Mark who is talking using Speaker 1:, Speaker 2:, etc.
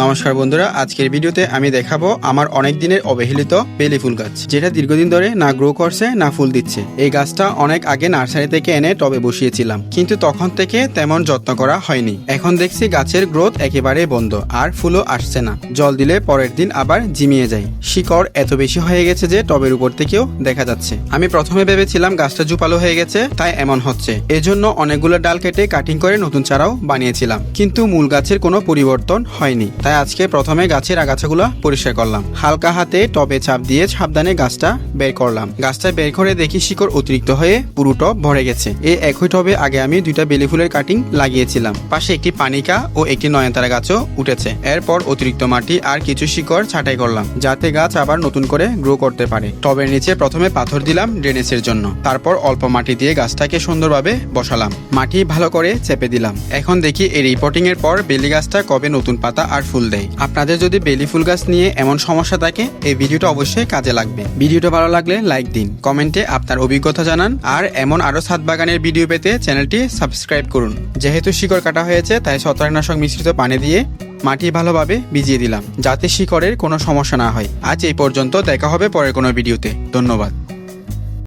Speaker 1: নমস্কার বন্ধুরা, আজকের ভিডিওতে আমি দেখাবো আমার অনেক দিনের অবহেলিত বেলি ফুল গাছ, যেটা দীর্ঘদিন ধরে না গ্রো করছে না ফুল দিচ্ছে। এই গাছটা অনেক আগে নার্সারি থেকে এনে টবে বসিয়েছিলাম, কিন্তু তখন থেকে তেমন যত্ন করা হয়নি। এখন দেখছি গাছের গ্রোথ একেবারে বন্ধ, আর ফুলও আসছে না। জল দিলে পরের দিন আবার ঝিমিয়ে যায়। শিকড় এত বেশি হয়ে গেছে যে টবের উপর থেকেও দেখা যাচ্ছে। আমি প্রথমে ভেবেছিলাম গাছটা ঝুপালো হয়ে গেছে, তাই এমন হচ্ছে। এজন্য অনেকগুলো ডাল কেটে কাটিং করে নতুন চারাও বানিয়েছিলাম, কিন্তু মূল গাছের কোনো পরিবর্তন হয়নি। তাই আজকে প্রথমে গাছের আগাছাগুলো পরিষ্কার করলাম। হালকা হাতে টবে চাপ দিয়ে সাবধানে গাছটা বের করলাম। গাছটা বের করে দেখি শিকড় অতিরিক্ত হয়ে পুরো টব ভরে গেছে। এই একই টবে আগে আমি দুইটা বেলি ফুলের কাটিং লাগিয়েছিলাম। পাশে একটি পানিকা ও একটি নয়নতারা গাছও উঠেছে। এরপর অতিরিক্ত মাটি আর কিছু শিকড় ছাঁটাই করলাম, যাতে গাছ আবার নতুন করে গ্রো করতে পারে। টবের নিচে প্রথমে পাথর দিলাম ড্রেনেজের জন্য, তারপর অল্প মাটি দিয়ে গাছটাকে সুন্দরভাবে বসালাম। মাটি ভালো করে চেপে দিলাম। এখন দেখি এই রিপোর্টিং এর পর বেলি গাছটা কবে নতুন পাতা আর ফুল দেয়। আপনাদের যদি বেলি ফুল গাছ নিয়ে এমন সমস্যা থাকে, এই ভিডিওটা অবশ্যই কাজে লাগবে। ভিডিওটা ভালো লাগলে লাইক দিন, কমেন্টে আপনার অভিজ্ঞতা জানান, আর এমন আরো ছাদ বাগানের ভিডিও পেতে চ্যানেলটি সাবস্ক্রাইব করুন। যেহেতু শিকড় কাটা হয়েছে, তাই ছত্রাকনাশক মিশ্রিত পানি দিয়ে মাটি ভালোভাবে ভিজিয়ে দিলাম, যাতে শিকড়ের কোনো সমস্যা না হয়। আজ এই পর্যন্ত, দেখা হবে পরের কোনো ভিডিওতে। ধন্যবাদ।